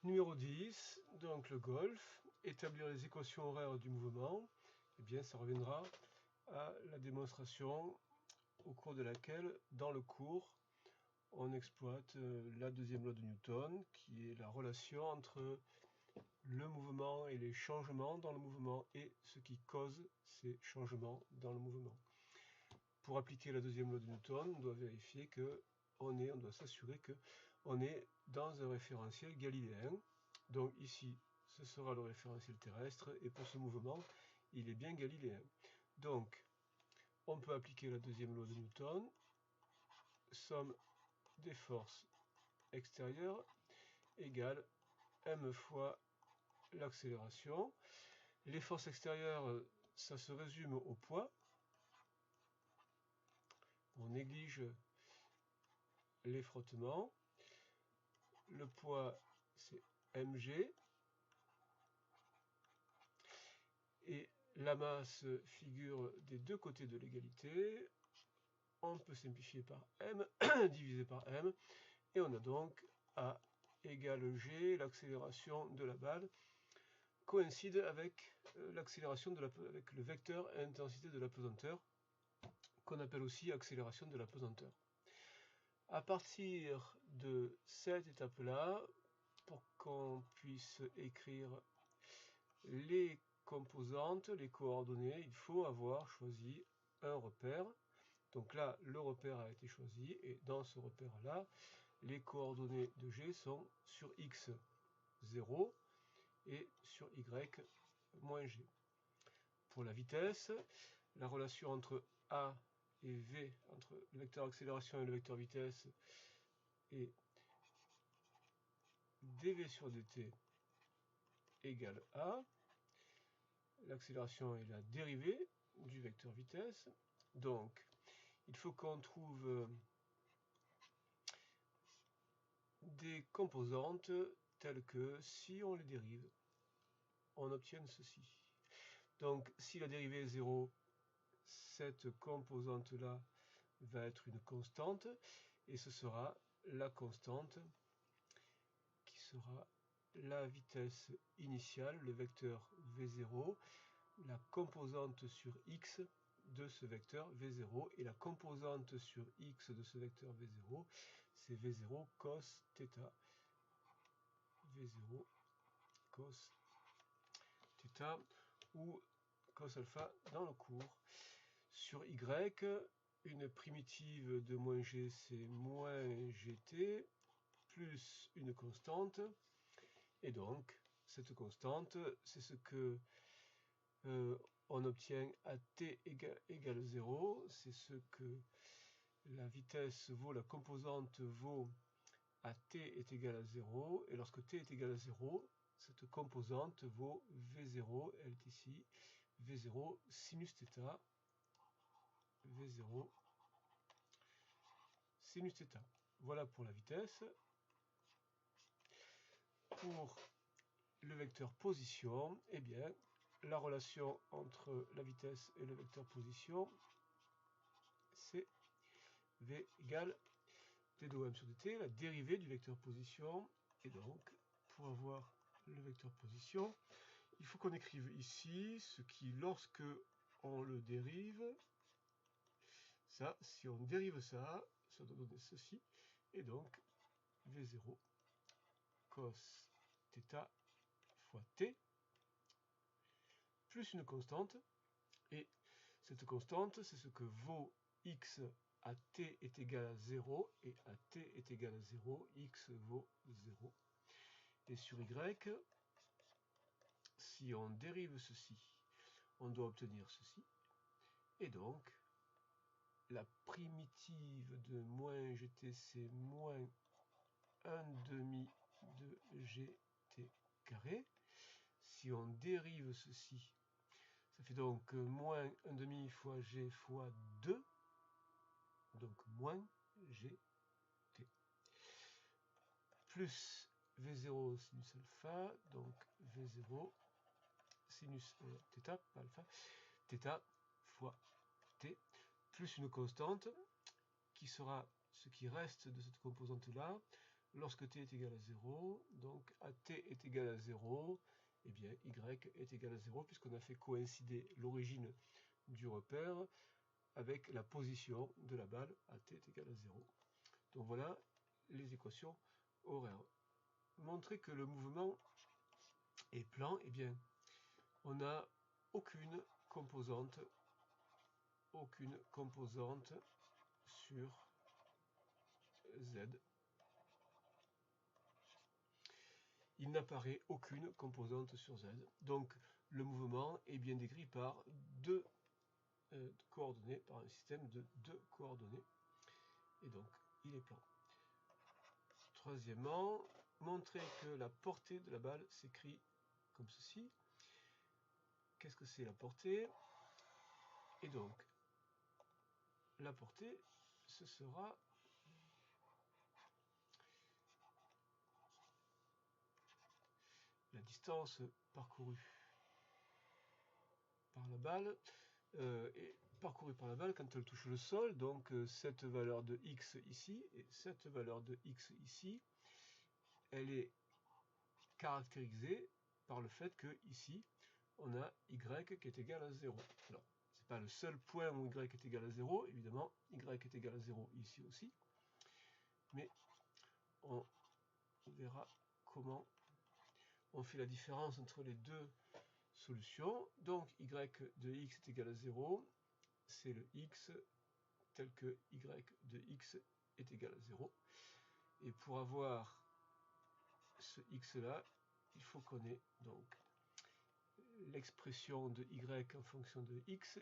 Numéro 10, donc le golf, établir les équations horaires du mouvement, eh bien ça reviendra à la démonstration au cours de laquelle, dans le cours, on exploite la deuxième loi de Newton, qui est la relation entre le mouvement et les changements dans le mouvement et ce qui cause ces changements dans le mouvement. Pour appliquer la deuxième loi de Newton, on doit vérifier que on doit s'assurer que on est dans un référentiel galiléen. Donc ici, ce sera le référentiel terrestre, et pour ce mouvement, il est bien galiléen. Donc, on peut appliquer la deuxième loi de Newton, somme des forces extérieures égale m fois l'accélération. Les forces extérieures, ça se résume au poids. On néglige les frottements. Le poids, c'est mg. Et la masse figure des deux côtés de l'égalité. On peut simplifier par m, divisé par m. Et on a donc A égale g, l'accélération de la balle coïncide avec l'accélération avec le vecteur à intensité de la pesanteur, qu'on appelle aussi accélération de la pesanteur. À partir de cette étape-là, pour qu'on puisse écrire les composantes, les coordonnées, il faut avoir choisi un repère. Donc là, le repère a été choisi, et dans ce repère-là, les coordonnées de G sont sur X 0 et sur Y moins G. Pour la vitesse, la relation entre A et V, entre le vecteur accélération et le vecteur vitesse, est dv sur dt égale A. L'accélération est la dérivée du vecteur vitesse. Donc, il faut qu'on trouve des composantes telles que, si on les dérive, on obtient ceci. Donc, si la dérivée est 0, cette composante-là va être une constante, et ce sera la constante qui sera la vitesse initiale, le vecteur v0, la composante sur x de ce vecteur v0, et la composante sur x de ce vecteur v0, c'est v0 cos θ. v0 cos θ, ou cos alpha dans le cours. Sur y, une primitive de moins g, c'est moins gt, plus une constante, et donc cette constante, c'est ce que on obtient à t égale 0, c'est ce que la vitesse vaut, la composante vaut à t est égal à 0, et lorsque t est égal à 0, cette composante vaut v0, elle est ici, v0 sinus θ, v0 sinus θ. Voilà pour la vitesse. Pour le vecteur position, eh bien, la relation entre la vitesse et le vecteur position, c'est v égale d de m sur dt, la dérivée du vecteur position. Et donc, pour avoir le vecteur position, il faut qu'on écrive ici ce qui, lorsque on le dérive, ça, si on dérive ça, ça doit donner ceci, et donc v0 cos θ fois t, plus une constante, et cette constante, c'est ce que vaut x à t est égal à 0, et à t est égal à 0, x vaut 0. Et sur y, si on dérive ceci, on doit obtenir ceci, et donc la primitive de moins gt, c'est moins 1 demi de gt carré. Si on dérive ceci, ça fait donc moins 1 demi fois g fois 2, donc moins gt, plus v0 sinus alpha, donc v0 sinus θ, pas alpha, θ fois t, plus une constante qui sera ce qui reste de cette composante là, lorsque t est égal à 0, donc à t est égal à 0, eh bien y est égal à 0, puisqu'on a fait coïncider l'origine du repère avec la position de la balle à t est égal à 0. Donc voilà les équations horaires. Montrer que le mouvement est plan, eh bien on n'a aucune composante sur Z. Il n'apparaît aucune composante sur Z. Donc le mouvement est bien décrit par deux coordonnées, par un système de deux coordonnées. Et donc il est plan. Troisièmement, montrer que la portée de la balle s'écrit comme ceci. Qu'est-ce que c'est la portée? Et donc la portée, ce sera la distance parcourue par la balle quand elle touche le sol, donc cette valeur de x ici et cette valeur de x ici, elle est caractérisée par le fait que ici on a y qui est égal à 0. Alors, c'est pas le seul point où y est égal à 0, évidemment, y est égal à 0 ici aussi, mais on verra comment on fait la différence entre les deux solutions. Donc y de x est égal à 0, c'est le x tel que y de x est égal à 0. Et pour avoir ce x là, il faut qu'on ait donc l'expression de y en fonction de x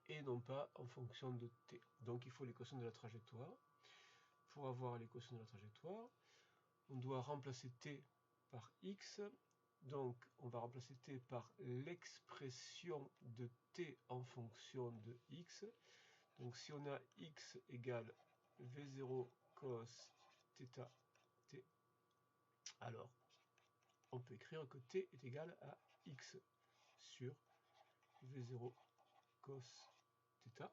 et non pas en fonction de t. Donc il faut l'équation de la trajectoire. Pour avoir l'équation de la trajectoire, on doit remplacer t par x. Donc on va remplacer t par l'expression de t en fonction de x. Donc si on a x égale v0 cos θ t, alors on peut écrire que t est égal à x sur v0 cos θ.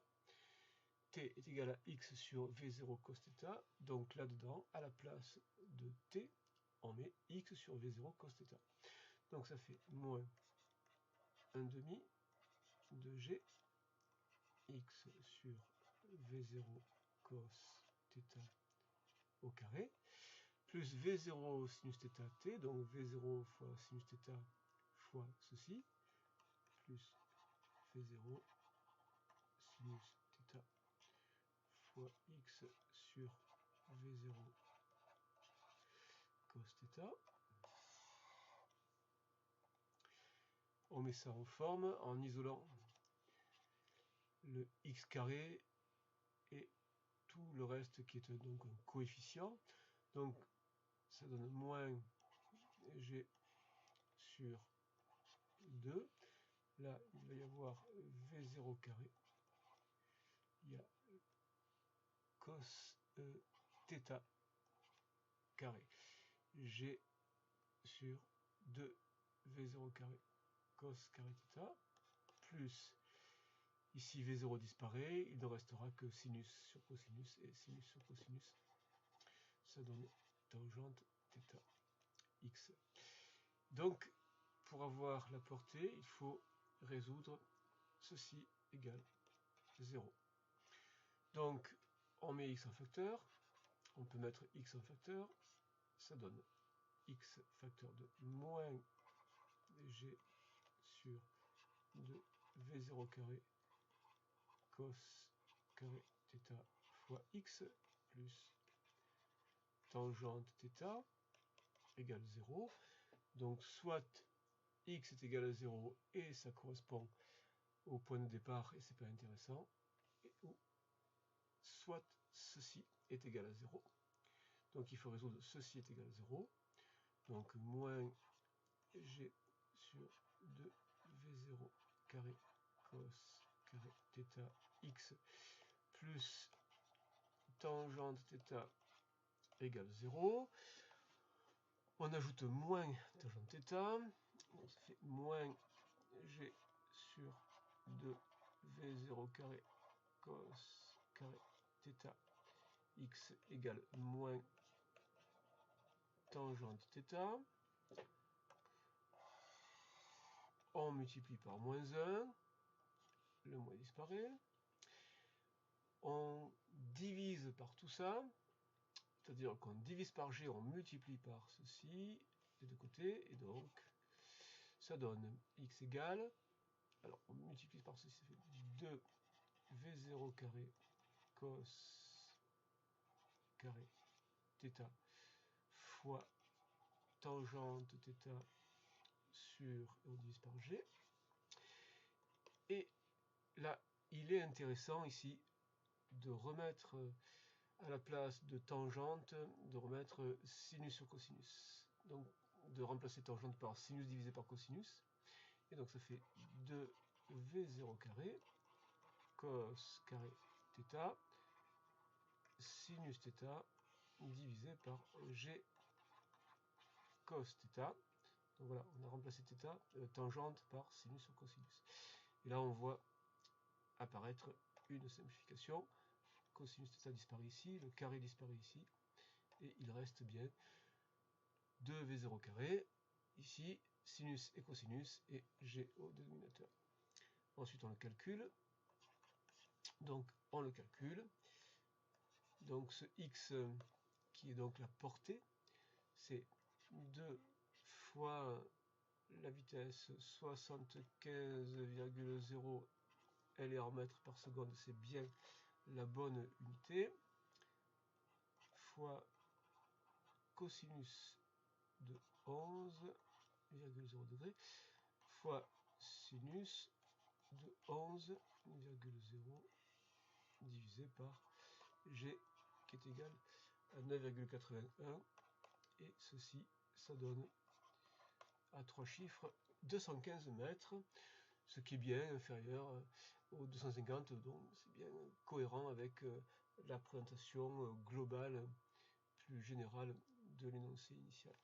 T est égal à x sur v0 cos θ. Donc là-dedans, à la place de t, on met x sur v0 cos θ. Donc ça fait moins 1 demi de g x sur v0 cos θ au carré, plus v0 sinus θ t, donc v0 fois sinus θ fois ceci, plus v0 sinus θ fois x sur v0 cos θ. On met ça en forme en isolant le x carré et tout le reste qui est donc un coefficient. Donc ça donne moins g sur 2. Là, il va y avoir v0 carré. Il y a cos θ carré. G sur 2 v0 carré cos carré θ, plus ici v0 disparaît, il ne restera que sinus sur cosinus et sinus sur cosinus. Ça donne tangente θ x. Donc, pour avoir la portée, il faut résoudre ceci égale 0. Donc, on met x en facteur, on peut mettre x en facteur, ça donne x facteur de moins g sur 2 v0 carré cos carré θ fois x plus tangente θ égale 0. Donc soit x est égal à 0 et ça correspond au point de départ et c'est pas intéressant, ou soit ceci est égal à 0. Donc il faut résoudre ceci est égal à 0. Donc moins g sur 2 v0 carré cos carré θ x plus tangente θ égale 0. On ajoute moins tangente θ. Donc ça fait moins g sur 2 v0 carré cos carré θ x égale moins tangente θ. On multiplie par moins 1, le moins disparaît. On divise par tout ça, c'est-à-dire qu'on divise par g, on multiplie par ceci, des deux côtés, et donc ça donne x égale, alors on multiplie par ceci, ça fait 2v0 carré cos carré θ fois tangente θ sur, et on divise par g. Et là, il est intéressant ici de remettre à la place de tangente, de remettre sinus sur cosinus. Donc de remplacer tangente par sinus divisé par cosinus. Et donc ça fait 2v0 carré cos carré θ sinus θ divisé par g cos θ. Donc voilà, on a remplacé θ, tangente par sinus sur cosinus. Et là on voit apparaître une simplification. Cosinus θ disparaît ici, le carré disparaît ici, et il reste bien 2v0 carré, ici, sinus et cosinus, et g au dénominateur. Ensuite on le calcule, donc on le calcule, donc ce x qui est donc la portée, c'est 2 fois la vitesse 75,0 LR en mètres par seconde, c'est bien la bonne unité, fois cosinus de 11,0 degrés, fois sinus de 11,0 divisé par g qui est égal à 9,81, et ceci, ça donne à 3 chiffres 215 mètres, ce qui est bien inférieur aux 250, donc c'est bien cohérent avec la présentation globale plus générale de l'énoncé initial.